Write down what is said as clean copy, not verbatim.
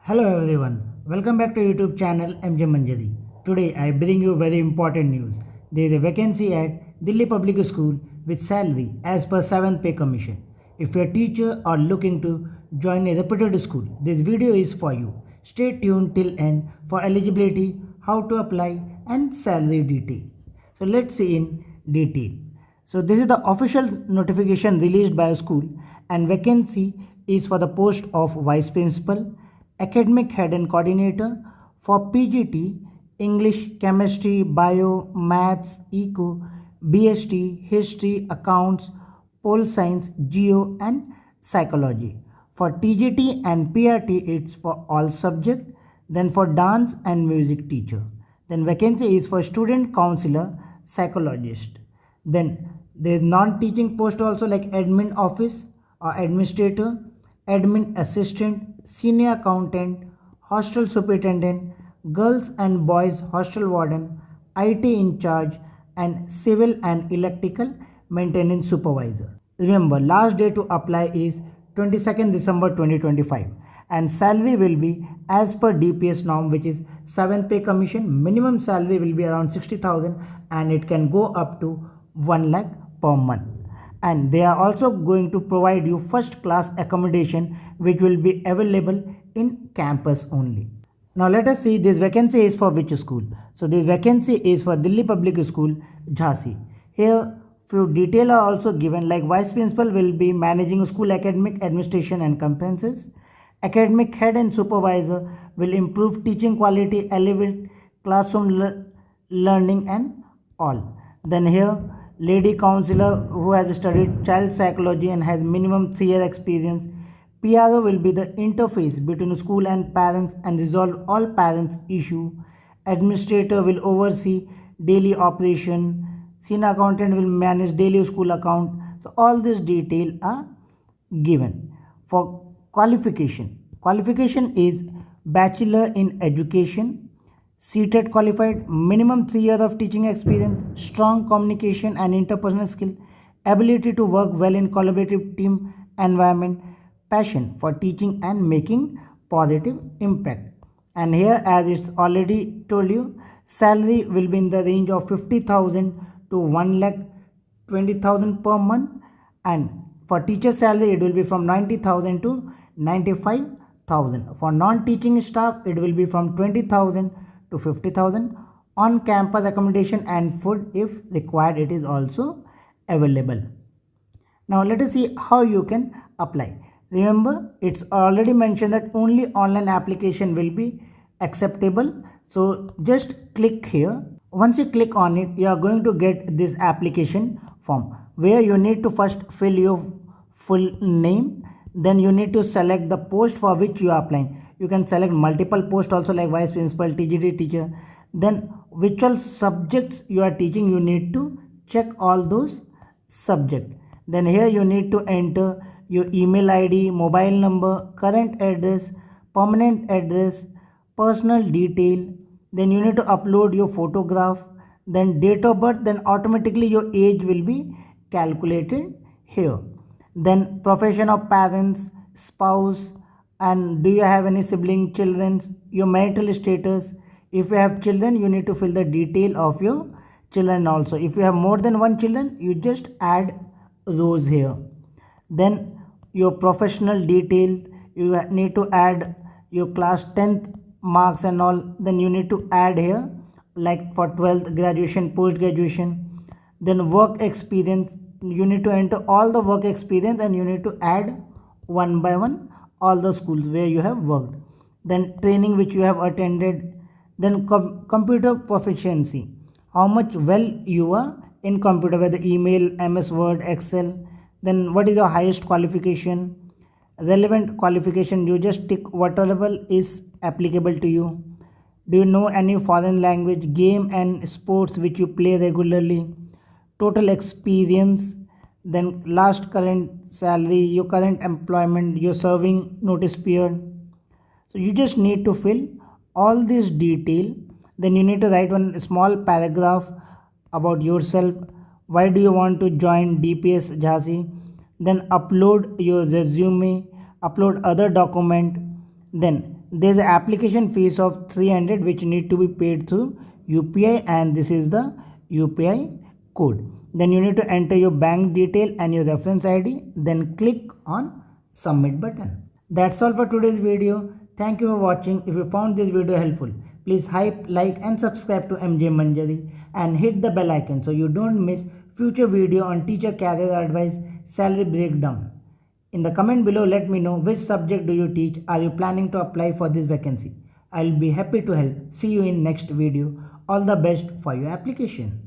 Hello everyone, welcome back to YouTube channel Manjari. Today I bring you very important news. There is a vacancy at Delhi Public School with salary as per 7th pay commission. If you are a teacher or looking to join a reputed school, this video is for you. Stay tuned till end for eligibility, how to apply and salary detail. So let's see in detail. So this is the official notification released by a school and vacancy is for the post of vice principal, academic head and coordinator for PGT, English, Chemistry, Bio, Maths, Eco, BST, History, Accounts, Pol Science, Geo and Psychology. For TGT and PRT it's for all subject. Then for dance and music teacher. Then vacancy is for student counselor, psychologist. Then there is non-teaching post also like admin office or administrator, admin assistant, senior accountant, hostel superintendent, girls and boys hostel warden, IT in charge and civil and electrical maintenance supervisor. Remember, last day to apply is 22nd December 2025 and salary will be as per DPS norm, which is 7th pay commission. Minimum salary will be around 60,000 and it can go up to 1 lakh per month. And they are also going to provide you first class accommodation which will be available in campus only. Now let us see this vacancy is for which school. So this vacancy is for Delhi Public School, Jhansi. Here few details are also given like vice principal will be managing school academic administration and competences. Academic head and supervisor will improve teaching quality, elevate classroom learning and all. Then here lady counselor who has studied child psychology and has minimum 3 year experience. PRO will be the interface between school and parents and resolve all parents issue. Administrator will oversee daily operation. Senior accountant will manage daily school account. So all these details are given. For qualification is bachelor in education, seated qualified, minimum 3 years of teaching experience, strong communication and interpersonal skill, ability to work well in collaborative team environment, passion for teaching and making positive impact. And here, as it's already told you, salary will be in the range of 50,000 to 1,20,000 per month, and for teacher salary it will be from 90,000 to 95,000. For non-teaching staff it will be from 20,000 to 50,000. On campus accommodation and food if required it is also available. Now let us see how you can apply. Remember, it's already mentioned that only online application will be acceptable. So just click here. Once you click on it, you are going to get this application form where you need to first fill your full name. Then you need to select the post for which you are applying. You can select multiple posts also like vice principal, TGT teacher. Then which all subjects you are teaching, you need to check all those subjects. Then here you need to enter your email ID, mobile number, current address, permanent address, personal detail. Then you need to upload your photograph, then date of birth, then automatically your age will be calculated here. Then profession of parents, spouse, and do you have any sibling, children, your marital status. If you have children, you need to fill the detail of your children also. If you have more than one children, you just add rows here. Then your professional detail, you need to add your class 10th marks and all. Then you need to add here like for 12th, graduation, post graduation. Then work experience, you need to enter all the work experience and you need to add one by one all the schools where you have worked. Then training which you have attended. Then computer proficiency, how much well you are in computer, whether email, MS Word, Excel. Then what is your highest qualification, relevant qualification, you just tick whatever level is applicable to you. Do you know any foreign language, game and sports which you play regularly, total experience. Then last current salary, your current employment, your serving notice period. So you just need to fill all this detail. Then you need to write one small paragraph about yourself. Why do you want to join DPS Jhansi? Then upload your resume, upload other document. Then There is an application fees of 300 which need to be paid through UPI, and this is the UPI code. Then you need to enter your bank detail and your reference ID, then click on submit button. That's all for today's video. Thank you for watching. If you found this video helpful, please hype, like and subscribe to MJ Manjari and hit the bell icon so you don't miss future video on teacher career advice, salary breakdown. In the comment below, let me know which subject do you teach. Are you planning to apply for this vacancy? I'll be happy to help. See you in next video. All the best for your application.